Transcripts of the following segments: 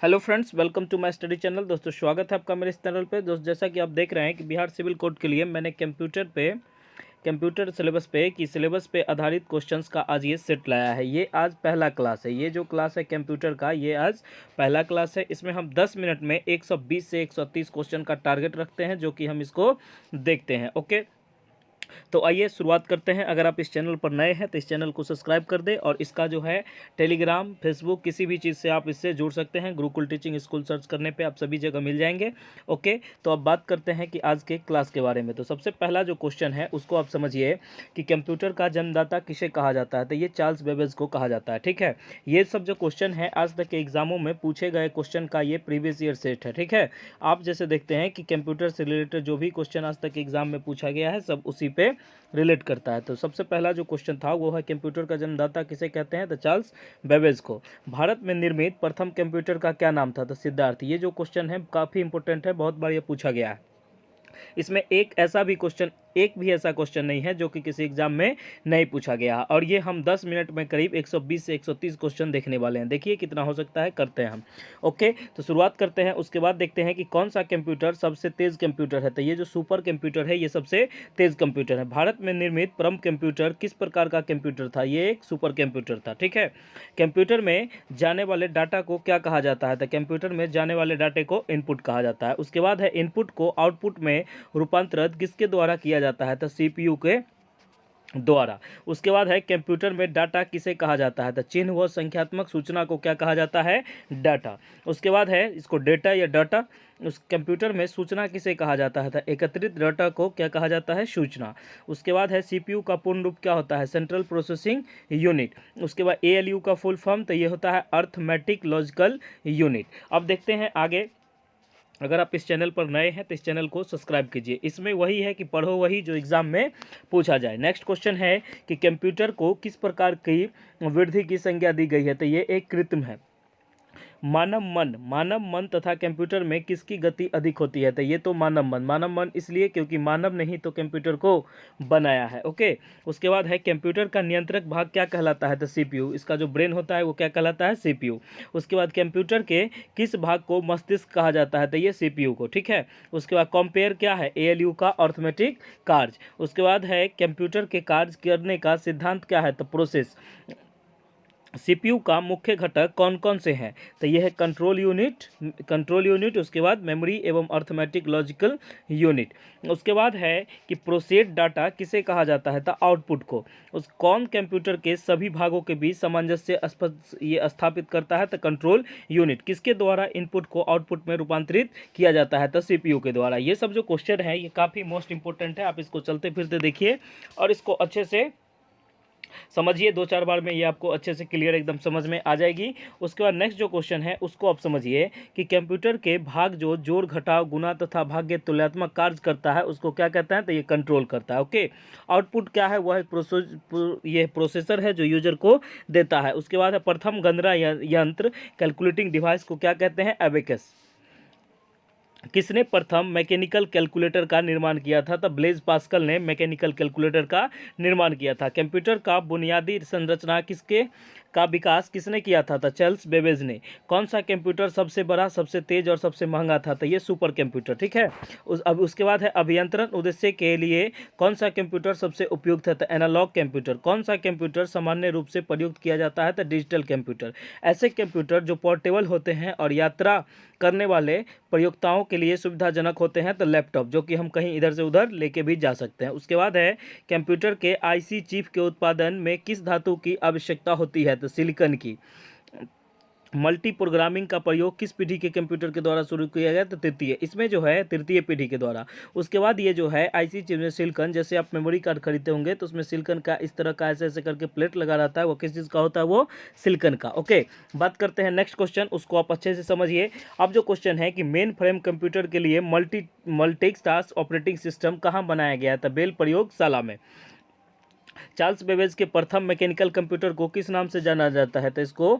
Hello friends, welcome to my study channel. दोस्तों, स्वागत है आपका मेरे इस चैनल पे। दोस्त, जैसा कि आप देख रहे हैं कि बिहार सिविल कोड के लिए मैंने कंप्यूटर सिलेबस पे आधारित क्वेश्चंस का आज ये सेट लाया है। ये आज पहला क्लास है। ये जो क्लास है कंप्यूटर का, ये आज पहला क्लास है। इसमें हम 10 मिनट में 120 से 130 क्वेश्चन का टारगेट रखते हैं, जो कि हम इसको देखते हैं। ओके, तो आइए शुरुआत करते हैं। अगर आप इस चैनल पर नए हैं तो इस चैनल को सब्सक्राइब कर दें, और इसका जो है टेलीग्राम, फेसबुक, किसी भी चीज़ से आप इससे जुड़ सकते हैं। गुरुकुल टीचिंग स्कूल सर्च करने पे आप सभी जगह मिल जाएंगे। ओके, तो अब बात करते हैं कि आज के क्लास के बारे में। तो सबसे पहला जो क्वेश्चन है उसको आप समझिए कि कंप्यूटर का जन्मदाता किसे कहा जाता है। तो ये चार्ल्स बेबेज को कहा जाता है। ठीक है, ये सब जो क्वेश्चन है आज तक के एग्जामों में पूछे गए क्वेश्चन का ये प्रीवियस ईयर सेट है। ठीक है, आप जैसे देखते हैं कि कंप्यूटर से रिलेटेड जो भी क्वेश्चन आज तक एग्जाम में पूछा गया है सब उसी पे रिलेट करता है। तो सबसे पहला जो क्वेश्चन था वो है कंप्यूटर का जन्मदाता किसे कहते हैं। तो चार्ल्स बेबेज को। भारत में निर्मित प्रथम कंप्यूटर का क्या नाम था। तो सिद्धार्थ। ये जो क्वेश्चन है काफ़ी इंपॉर्टेंट है, बहुत बार ये पूछा गया है। इसमें एक भी ऐसा क्वेश्चन नहीं है जो कि किसी एग्जाम में नहीं पूछा गया। और ये हम 10 मिनट में करीब 120 से 130 क्वेश्चन देखने वाले हैं। देखिए कितना हो सकता है, करते हैं हम। ओके, तो शुरुआत करते हैं। उसके बाद देखते हैं कि कौन सा कंप्यूटर सबसे तेज़ कंप्यूटर है। तो ये जो सुपर कंप्यूटर है ये सबसे तेज़ कंप्यूटर है। भारत में निर्मित प्रथम कंप्यूटर किस प्रकार का कंप्यूटर था। ये एक सुपर कंप्यूटर था। ठीक है, कंप्यूटर में जाने वाले डाटा को क्या कहा जाता है। तो कंप्यूटर में जाने वाले डाटे को इनपुट कहा जाता है। उसके बाद है इनपुट को आउटपुट में रूपांतरित किसके द्वारा किया जाता है। तो सीपीयू के द्वारा। उसके बाद है कंप्यूटर में डाटा किसे कहा जाता है। तो चिन्ह व संख्यात्मक सूचना को क्या कहा जाता है, डाटा। उसके बाद है इसको डेटा या डाटा। उस कंप्यूटर में सूचना किसे कहा जाता है। तो एकत्रित डाटा को क्या कहा जाता है, सूचना। उसके बाद है सीपीयू का पूर्ण रूप क्या होता है, सेंट्रल प्रोसेसिंग यूनिट। उसके बाद एएलयू का फुल फॉर्म तो ये होता है अर्थमेटिक लॉजिकल यूनिट। अब देखते हैं आगे। अगर आप इस चैनल पर नए हैं तो इस चैनल को सब्सक्राइब कीजिए। इसमें वही है कि पढ़ो वही जो एग्जाम में पूछा जाए। नेक्स्ट क्वेश्चन है कि कंप्यूटर को किस प्रकार की वृद्धि की संज्ञा दी गई है। तो ये एक कृत्रिम है। मानव मन तथा कंप्यूटर में किसकी गति अधिक होती है। तो ये तो मानव मन इसलिए क्योंकि मानव ने ही तो कंप्यूटर को बनाया है। ओके, उसके बाद है कंप्यूटर का नियंत्रक भाग क्या कहलाता है। तो सीपीयू। इसका जो ब्रेन होता है वो क्या कहलाता है, सीपीयू। उसके बाद कंप्यूटर के किस भाग को मस्तिष्क कहा जाता है। तो ये सीपीयू को। ठीक है, उसके बाद कंपेयर क्या है, एएलयू का अर्थमेटिक कार्य। उसके बाद है कंप्यूटर के कार्य करने का सिद्धांत क्या है। तो प्रोसेस। सीपीयू का मुख्य घटक कौन कौन से हैं। तो यह है कंट्रोल यूनिट, उसके बाद मेमोरी एवं अर्थमेटिक लॉजिकल यूनिट। उसके बाद है कि प्रोसेस्ड डाटा किसे कहा जाता है। तो आउटपुट को। उस कौन कंप्यूटर के सभी भागों के बीच सामंजस्य ये स्थापित करता है। तो कंट्रोल यूनिट। किसके द्वारा इनपुट को आउटपुट में रूपांतरित किया जाता है। तो सीपीयू के द्वारा। ये सब जो क्वेश्चन है ये काफ़ी मोस्ट इंपॉर्टेंट है। आप इसको चलते फिरते देखिए और इसको अच्छे से समझिए। 2-4 बार में ये आपको अच्छे से क्लियर एकदम समझ में आ जाएगी। उसके बाद नेक्स्ट जो क्वेश्चन है उसको आप समझिए कि कंप्यूटर के भाग जो जोड़, घटाव, गुणा तथा भाग्य तुलनात्मक कार्य करता है उसको क्या कहते हैं। तो ये कंट्रोल करता है। ओके, आउटपुट क्या है, वह ये प्रोसेसर है जो यूजर को देता है। उसके बाद है प्रथम गणना यंत्र, कैलकुलेटिंग डिवाइस को क्या कहते हैं, एबेकस। किसने प्रथम मैकेनिकल कैलकुलेटर का निर्माण किया था। तो ब्लेज पास्कल ने मैकेनिकल कैलकुलेटर का निर्माण किया था। कंप्यूटर का बुनियादी संरचना का विकास किसने किया था। तो चार्ल्स बेबेज ने। कौन सा कंप्यूटर सबसे बड़ा, सबसे तेज और सबसे महंगा था। तो ये सुपर कंप्यूटर। ठीक है, अब उसके बाद है अभियंत्रण उद्देश्य के लिए कौन सा कंप्यूटर सबसे उपयुक्त है। तो एनालॉग कंप्यूटर। कौन सा कंप्यूटर सामान्य रूप से प्रयुक्त किया जाता है। तो डिजिटल कंप्यूटर। ऐसे कंप्यूटर जो पोर्टेबल होते हैं और यात्रा करने वाले प्रयोक्ताओं के लिए सुविधाजनक होते हैं। तो लैपटॉप, जो कि हम कहीं इधर से उधर लेके भी जा सकते हैं। उसके बाद है कंप्यूटर के आईसी चिप के उत्पादन में किस धातु की आवश्यकता होती है। तो सिलिकॉन की। मल्टी प्रोग्रामिंग का प्रयोग किस पीढ़ी के कंप्यूटर के द्वारा शुरू किया गया। तो तृतीय। इसमें जो है तृतीय पीढ़ी के द्वारा। उसके बाद ये जो है आईसी चिप में सिलिकॉन, जैसे आप मेमोरी कार्ड खरीदते होंगे तो उसमें सिलिकॉन का इस तरह का ऐसे ऐसे करके प्लेट लगा रहता है, वो किस चीज़ का होता है, वो सिलिकॉन का। ओके, बात करते हैं नेक्स्ट क्वेश्चन, उसको आप अच्छे से समझिए। अब जो क्वेश्चन है कि मेन फ्रेम कंप्यूटर के लिए मल्टीटास्क ऑपरेटिंग सिस्टम कहाँ बनाया गया है। तो बेल प्रयोगशाला में। चार्ल्स बेबेज के प्रथम मैकेनिकल कंप्यूटर को किस नाम से जाना जाता है। तो इसको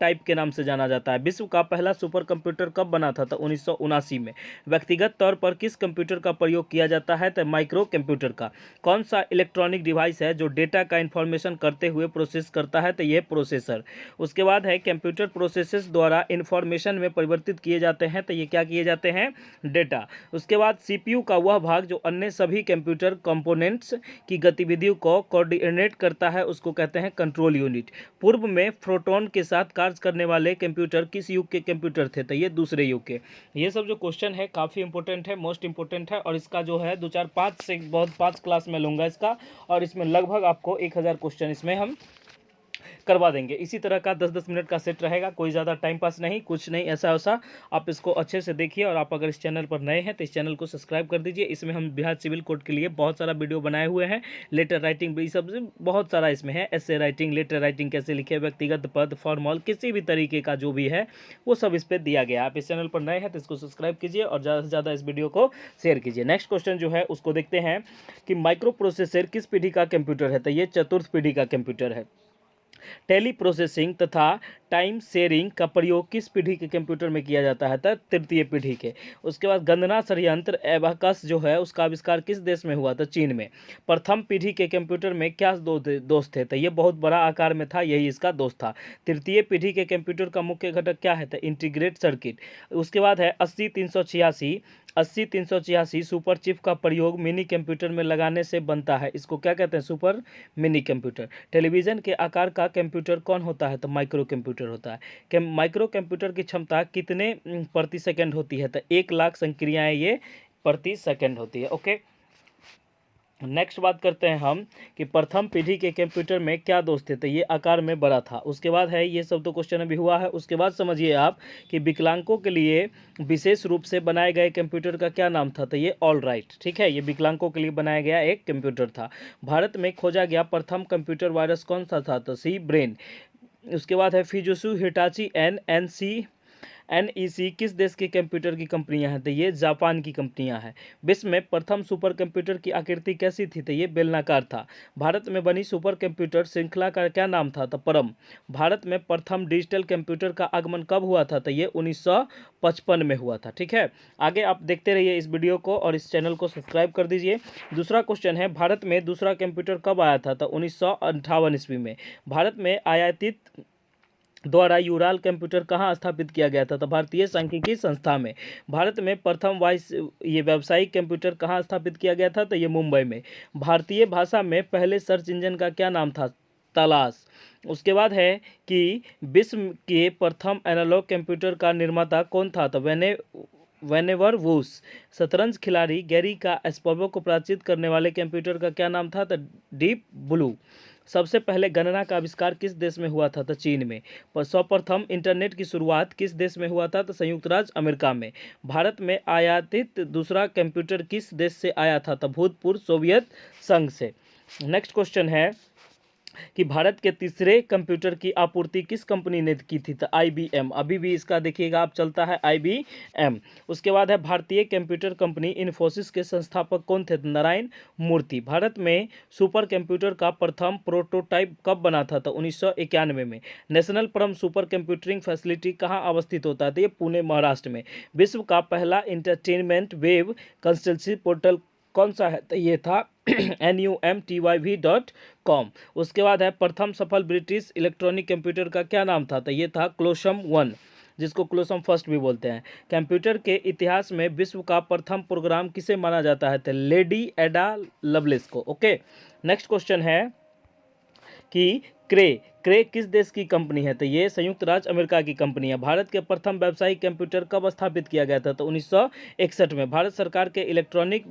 टाइप के नाम से जाना जाता है। विश्व का पहला सुपर कंप्यूटर कब बना था? तो 1979 में। व्यक्तिगत तौर पर किस कंप्यूटर का प्रयोग किया जाता है? तो माइक्रो कंप्यूटर का। कौन सा इलेक्ट्रॉनिक डिवाइस है जो डेटा का इंफॉर्मेशन करते हुए प्रोसेस करता है? तो ये प्रोसेसर। उसके बाद है कंप्यूटर प्रोसेसेस द्वारा इंफॉर्मेशन में परिवर्तित किए जाते हैं, तो ये क्या किए जाते हैं? डेटा। उसके बाद सीपीयू का वह भाग जो अन्य सभी कंप्यूटर कंपोनेंट्स की गतिविधियों को कोऑर्डिनेट करता है, उसको कहते हैं कंट्रोल यूनिट। पूर्व में प्रोटॉन के साथ कार्य करने वाले कंप्यूटर किस युग के कंप्यूटर थे? तो ये दूसरे युग के। ये सब जो क्वेश्चन है काफ़ी इंपॉर्टेंट है, मोस्ट इंपॉर्टेंट है, और इसका जो है 2 4 5 से बहुत 5 क्लास में लूँगा इसका, और इसमें लगभग आपको 1000 क्वेश्चन इसमें हम करवा देंगे। इसी तरह का 10-10 मिनट का सेट रहेगा, कोई ज़्यादा टाइम पास नहीं, कुछ नहीं ऐसा वैसा। आप इसको अच्छे से देखिए, और आप अगर इस चैनल पर नए हैं तो इस चैनल को सब्सक्राइब कर दीजिए। इसमें हम बिहार सिविल कोड के लिए बहुत सारा वीडियो बनाए हुए हैं। लेटर राइटिंग भी सब बहुत सारा इसमें है, एसे राइटिंग, लेटर राइटिंग कैसे लिखे, व्यक्तिगत पद, फॉर्मल, किसी भी तरीके का जो भी है वो सब इस पर दिया गया है। आप इस चैनल पर नए हैं तो इसको सब्सक्राइब कीजिए और ज़्यादा से ज़्यादा इस वीडियो को शेयर कीजिए। नेक्स्ट क्वेश्चन जो है उसको देखते हैं कि माइक्रो प्रोसेसर किस पीढ़ी का कंप्यूटर है? तो ये चतुर्थ पीढ़ी का कंप्यूटर है। टेली प्रोसेसिंग तथा टाइम शेयरिंग का प्रयोग किस पीढ़ी के कंप्यूटर में किया जाता है? तो तृतीय पीढ़ी के। उसके बाद गणना संयंत्र एबाकस जो है उसका आविष्कार किस देश में हुआ? तो चीन में। प्रथम पीढ़ी के कंप्यूटर में क्या दोष थे? तो ये बहुत बड़ा आकार में था, यही इसका दोष था। तृतीय पीढ़ी के कंप्यूटर का मुख्य घटक क्या है? तो इंटीग्रेट सर्किट। उसके बाद है 80 386 सुपर चिप का प्रयोग मिनी कंप्यूटर में लगाने से बनता है, इसको क्या कहते हैं? Super mini computer. टेलीविजन के आकार का कंप्यूटर कौन होता है? तो माइक्रो कंप्यूटर होता है। माइक्रो कंप्यूटर की क्षमता कितने प्रति सेकंड होती है? तो 1,00,000 संक्रियाएं ये प्रति सेकंड होती है। ओके, नेक्स्ट बात करते हैं हम कि प्रथम पीढ़ी के कंप्यूटर में क्या दोष थे? तो ये आकार में बड़ा था। उसके बाद है, ये सब तो क्वेश्चन अभी हुआ है। उसके बाद समझिए आप कि विकलांगों के लिए विशेष रूप से बनाए गए कंप्यूटर का क्या नाम था? तो ये ऑल राइट। ठीक है, ये विकलांगों के लिए बनाया गया एक कंप्यूटर था। भारत में खोजा गया प्रथम कंप्यूटर वायरस कौन सा था? तो सी ब्रेन। उसके बाद है फिजुसु, हिटाची, NEC किस देश के कंप्यूटर की कंपनियां हैं? तो ये जापान की कंपनियां हैं। विश्व में प्रथम सुपर कंप्यूटर की आकृति कैसी थी? तो ये बेलनाकार था। भारत में बनी सुपर कंप्यूटर श्रृंखला का क्या नाम था? तो परम। भारत में प्रथम डिजिटल कंप्यूटर का आगमन कब हुआ था? तो ये 1955 में हुआ था। ठीक है, आगे आप देखते रहिए इस वीडियो को और इस चैनल को सब्सक्राइब कर दीजिए। दूसरा क्वेश्चन है, भारत में दूसरा कंप्यूटर कब आया था? तो 1958 ईस्वी में। भारत में आयातित द्वारा यूराल कंप्यूटर कहाँ स्थापित किया गया था? तो भारतीय सांख्यिकी संस्था में। भारत में प्रथम ये व्यावसायिक कंप्यूटर कहाँ स्थापित किया गया था? तो ये मुंबई में। भारतीय भाषा में पहले सर्च इंजन का क्या नाम था? तलाश। उसके बाद है कि विश्व के प्रथम एनालॉग कंप्यूटर का निर्माता कौन था? तो वेनेवर वुश। शतरंज खिलाड़ी गैरी कास्पारोव को पराजित करने वाले कंप्यूटर का क्या नाम था? तो डीप ब्लू। सबसे पहले गणना का आविष्कार किस देश में हुआ था? तो चीन में। सर्वप्रथम इंटरनेट की शुरुआत किस देश में हुआ था? तो संयुक्त राज्य अमेरिका में। भारत में आयातित दूसरा कंप्यूटर किस देश से आया था? तो भूतपूर्व सोवियत संघ से। नेक्स्ट क्वेश्चन है कि भारत के तीसरे कंप्यूटर की आपूर्ति किस कंपनी ने की थी? तो IBM। अभी भी इसका देखिएगा आप चलता है IBM। उसके बाद है भारतीय कंप्यूटर कंपनी इन्फोसिस के संस्थापक कौन थे? नारायण मूर्ति। भारत में सुपर कंप्यूटर का प्रथम प्रोटोटाइप कब बना था? तो 1991 में। नेशनल परम सुपर कंप्यूटिंग फैसिलिटी कहाँ अवस्थित होता है? तो ये पुणे महाराष्ट्र में। विश्व का पहला इंटरटेनमेंट वेब कंसल्टेंसी पोर्टल कौन सा है? तो ये था numtyv.com। उसके बाद है प्रथम सफल ब्रिटिश इलेक्ट्रॉनिक कंप्यूटर का क्या नाम था? तो ये था क्लोसम 1, जिसको क्लोसम फर्स्ट भी बोलते हैं। कंप्यूटर के इतिहास में विश्व का प्रथम प्रोग्राम किसे माना जाता है? तो लेडी एडा लवलेस को। ओके, नेक्स्ट क्वेश्चन है कि क्रे किस देश की कंपनी है? तो ये संयुक्त राज्य अमेरिका की कंपनी है। भारत के प्रथम व्यावसायिक कंप्यूटर कब स्थापित किया गया था? तो 1961 में। भारत सरकार के इलेक्ट्रॉनिक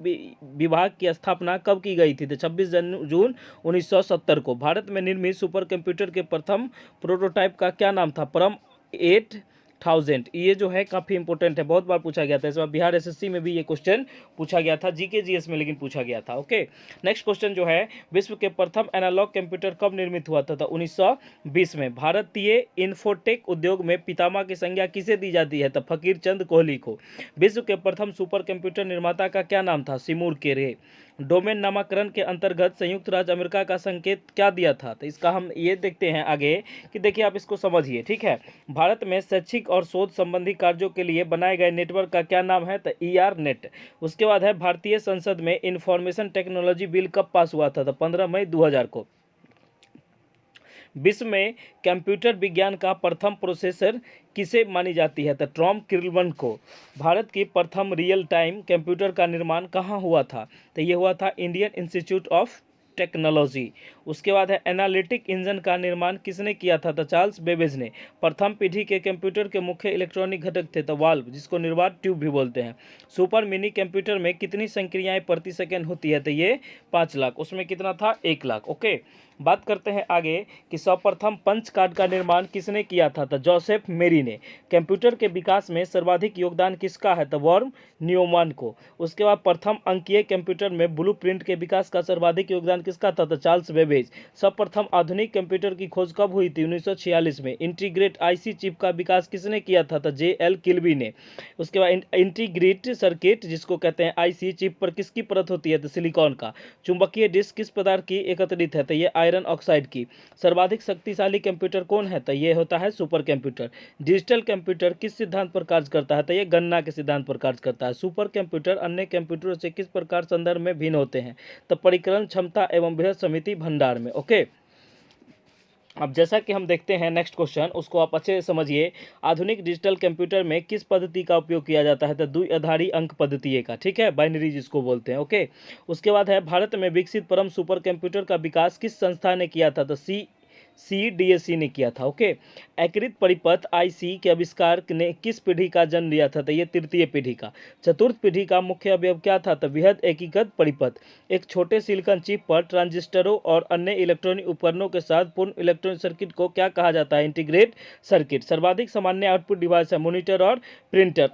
विभाग की स्थापना कब की गई थी? तो 26 जून 1970 को। भारत में निर्मित सुपर कंप्यूटर के प्रथम प्रोटोटाइप का क्या नाम था? परम 8000। ये जो है काफ़ी इंपॉर्टेंट है, बहुत बार पूछा गया था। इस बार बिहार SSC में भी ये क्वेश्चन पूछा गया था, GK GS में लेकिन पूछा गया था। ओके, नेक्स्ट क्वेश्चन जो है, विश्व के प्रथम एनालॉग कंप्यूटर कब निर्मित हुआ था? तो 1920 में। भारतीय इन्फोटेक उद्योग में पितामह की संज्ञा किसे दी जाती है? तो फकीर चंद कोहली को। विश्व के प्रथम सुपर कंप्यूटर निर्माता का क्या नाम था? सिमूर के रे। डोमेन नामकरण के अंतर्गत संयुक्त राज्य अमेरिका का संकेत क्या दिया था? तो इसका हम ये देखते हैं आगे कि देखिए आप इसको समझिए, ठीक है। भारत में शैक्षिक और शोध संबंधी कार्यों के लिए बनाए गए नेटवर्क का क्या नाम है? तो ER नेट। उसके बाद है भारतीय संसद में इंफॉर्मेशन टेक्नोलॉजी बिल कब पास हुआ था? तो 15 मई 2000 को। विश्व में कंप्यूटर विज्ञान का प्रथम प्रोसेसर किसे मानी जाती है? तो टॉम किर्लमैन को। भारत की प्रथम रियल टाइम कंप्यूटर का निर्माण कहाँ हुआ था? तो ये हुआ था इंडियन इंस्टीट्यूट ऑफ टेक्नोलॉजी। उसके बाद है एनालिटिक इंजन का निर्माण किसने किया था? तो चार्ल्स बेबेज ने। प्रथम पीढ़ी के कंप्यूटर के मुख्य इलेक्ट्रॉनिक घटक थे तो वाल्व, जिसको निर्वात ट्यूब भी बोलते हैं। सुपर मिनी कंप्यूटर में कितनी संक्रियाएं प्रति सेकंड होती है? तो ये 5 लाख। उसमें कितना था? 1 लाख। ओके, बात करते हैं आगे कि सर्वप्रथम पंच कार्ड का निर्माण किसने किया था? तो जोसेफ मेरी ने। कंप्यूटर के विकास में सर्वाधिक योगदान किसका है? तो वॉन न्यूमैन को। उसके बाद प्रथम अंकीय कंप्यूटर में ब्लूप्रिंट के विकास का सर्वाधिक योगदान किसका था? तो चार्ल्स बेबेज। सर्वप्रथम आधुनिक कंप्यूटर की खोज कब हुई थी? 1946 में। इंटीग्रेट IC चिप का विकास किसने किया था? तो JL किल्बी ने। उसके बाद इंटीग्रेट सर्किट जिसको कहते हैं IC चिप पर किसकी परत होती है? तो सिलिकॉन का। चुंबकीय डिस्क किस पदार्थ की एकत्रित है? तो ये आयरन ऑक्साइड की। सर्वाधिक शक्तिशाली कंप्यूटर कौन है? तो ये होता है सुपर कंप्यूटर। डिजिटल कंप्यूटर किस सिद्धांत पर कार्य करता है? तो ये गणना के सिद्धांत पर कार्य करता है। सुपर कंप्यूटर अन्य कंप्यूटरों से किस प्रकार संदर्भ में भिन्न होते हैं? तो परिकलन क्षमता एवं बृहद समिति भंडार में। ओके, अब जैसा कि हम देखते हैं नेक्स्ट क्वेश्चन, उसको आप अच्छे से समझिए। आधुनिक डिजिटल कंप्यूटर में किस पद्धति का उपयोग किया जाता है? तो द्विआधारी अंक पद्धति का, ठीक है, बाइनरी जिसको बोलते हैं। ओके, उसके बाद है भारत में विकसित परम सुपर कंप्यूटर का विकास किस संस्था ने किया था? तो CDSC ने किया था। ओके, एकीकृत परिपथ IC के आविष्कार ने किस पीढ़ी का जन्म लिया था? तो ये तृतीय पीढ़ी का। चतुर्थ पीढ़ी का मुख्य अवयव क्या था? तो वृहद एकीकृत परिपथ। एक छोटे सिलिकॉन चिप पर ट्रांजिस्टरों और अन्य इलेक्ट्रॉनिक उपकरणों के साथ पूर्ण इलेक्ट्रॉनिक सर्किट को क्या कहा जाता है? Integrate circuit. सर्वाधिक सामान्य आउटपुट डिवाइस है मॉनिटर और प्रिंटर।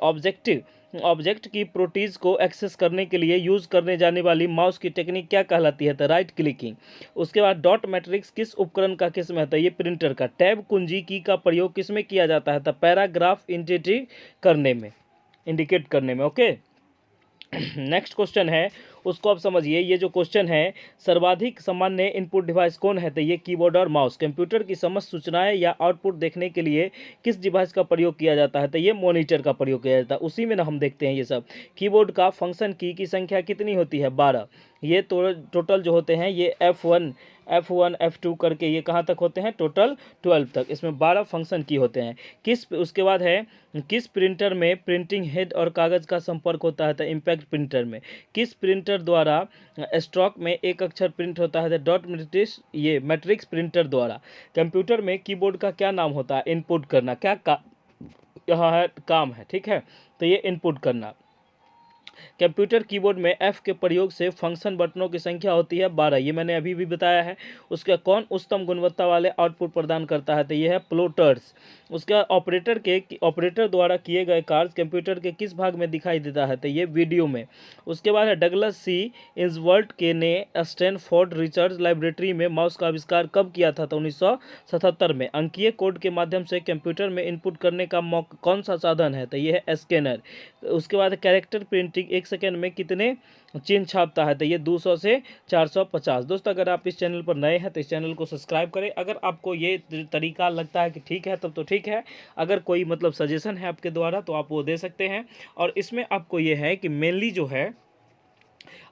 ऑब्जेक्ट की प्रोटीज को एक्सेस करने के लिए यूज करने जाने वाली माउस की टेक्निक क्या कहलाती है? तो राइट क्लिकिंग। उसके बाद डॉट मैट्रिक्स किस उपकरण का किस्म है? तो ये प्रिंटर का। टैब कुंजी की का प्रयोग किसमें किया जाता है? तो पैराग्राफ इंडिकेट करने में। ओके, नेक्स्ट क्वेश्चन है, उसको आप समझिए। ये जो क्वेश्चन है, सर्वाधिक सामान्य इनपुट डिवाइस कौन है? तो ये कीबोर्ड और माउस। कंप्यूटर की समस्त सूचनाएं या आउटपुट देखने के लिए किस डिवाइस का प्रयोग किया जाता है? तो ये मॉनिटर का प्रयोग किया जाता है। उसी में ना हम देखते हैं ये सब। कीबोर्ड का फंक्शन की संख्या कितनी होती है? 12। ये टोटल जो होते हैं ये F1 F2 करके ये कहाँ तक होते हैं? टोटल 12 तक। इसमें 12 फंक्शन की होते हैं। उसके बाद है किस प्रिंटर में प्रिंटिंग हेड और कागज़ का संपर्क होता है? तो इम्पैक्ट प्रिंटर में। किस प्रिंटर द्वारा स्ट्रोक में एक अक्षर प्रिंट होता है? तो डॉट मैट्रिक्स, ये मैट्रिक्स प्रिंटर द्वारा। कंप्यूटर में कीबोर्ड का क्या नाम होता है? इनपुट करना। क्या यहाँ है? काम है, ठीक है, तो ये इनपुट करना। कंप्यूटर कीबोर्ड में F के प्रयोग से फंक्शन बटनों की संख्या होती है 12। ये मैंने अभी भी बताया है। उसका कौन उच्चतम गुणवत्ता वाले आउटपुट प्रदान करता है? तो ये है प्लोटर्स। उसका ऑपरेटर द्वारा किए गए कार्य कंप्यूटर के किस भाग में दिखाई देता है? तो ये वीडियो में। उसके बाद है डगलस C इंसवर्थ के ने स्टैनफोर्ड रिसर्च लाइब्रेटरी में माउस का आविष्कार कब किया था? तो 1977 में। अंकीय कोड के माध्यम से कंप्यूटर में इनपुट करने का कौन सा साधन है? तो ये है स्कैनर। उसके बाद कैरेक्टर प्रिंटिंग 1 सेकेंड में कितने चिन्ह छापता है? तो ये 200 से 450। दोस्तों, अगर आप इस चैनल पर नए हैं तो इस चैनल को सब्सक्राइब करें। अगर आपको ये तरीका लगता है कि ठीक है तब तो ठीक है। अगर कोई मतलब सजेशन है आपके द्वारा तो आप वो दे सकते हैं। और इसमें आपको ये है कि मेनली जो है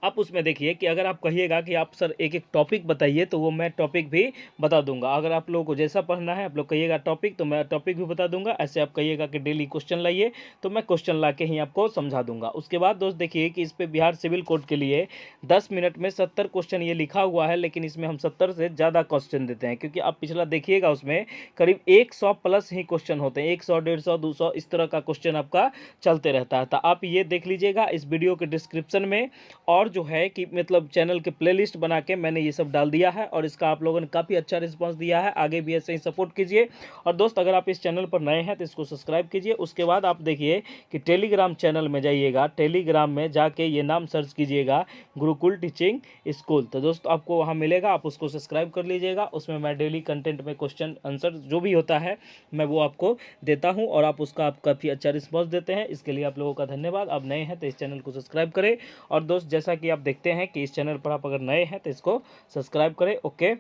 आप उसमें देखिए कि अगर आप कहिएगा कि आप सर एक एक टॉपिक बताइए तो वो मैं टॉपिक भी बता दूंगा। अगर आप लोगों को जैसा पढ़ना है, आप लोग कहिएगा टॉपिक, तो मैं टॉपिक भी बता दूंगा। ऐसे आप कहिएगा कि डेली क्वेश्चन लाइए तो मैं क्वेश्चन ला के ही आपको समझा दूंगा। उसके बाद दोस्त देखिए कि इस पर बिहार सिविल कोड के लिए 10 मिनट में 70 क्वेश्चन ये लिखा हुआ है, लेकिन इसमें हम 70 से ज़्यादा क्वेश्चन देते हैं, क्योंकि आप पिछला देखिएगा उसमें करीब 100 प्लस ही क्वेश्चन होते हैं। 100, 150, 200 इस तरह का क्वेश्चन आपका चलते रहता है। तो आप ये देख लीजिएगा इस वीडियो के डिस्क्रिप्शन में, और जो है कि मतलब चैनल के प्लेलिस्ट बना के मैंने ये सब डाल दिया है, और इसका आप लोगों ने काफ़ी अच्छा रिस्पांस दिया है। आगे भी ऐसे ही सपोर्ट कीजिए। और दोस्त, अगर आप इस चैनल पर नए हैं तो इसको सब्सक्राइब कीजिए। उसके बाद आप देखिए कि टेलीग्राम चैनल में जाइएगा। टेलीग्राम में जाके ये नाम सर्च कीजिएगा, गुरुकुल टीचिंग स्कूल। तो दोस्त आपको वहाँ मिलेगा, आप उसको सब्सक्राइब कर लीजिएगा। उसमें मैं डेली कंटेंट में क्वेश्चन आंसर जो भी होता है मैं वो आपको देता हूँ, और आप उसका काफ़ी अच्छा रिस्पॉन्स देते हैं। इसके लिए आप लोगों का धन्यवाद। आप नए हैं तो इस चैनल को सब्सक्राइब करें। और दोस्त जैसा कि आप देखते हैं कि इस चैनल पर आप अगर नए हैं तो इसको सब्सक्राइब करें। Okay,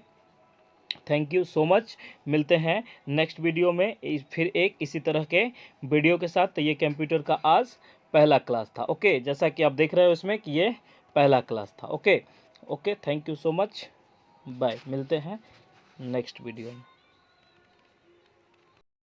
thank you so much. मिलते हैं नेक्स्ट वीडियो में फिर एक इसी तरह के वीडियो के साथ। तो ये कंप्यूटर का आज पहला क्लास था। ओके, जैसा कि आप देख रहे हो इसमें कि ये पहला क्लास था। Okay okay, thank you so much, bye. मिलते हैं नेक्स्ट वीडियो में।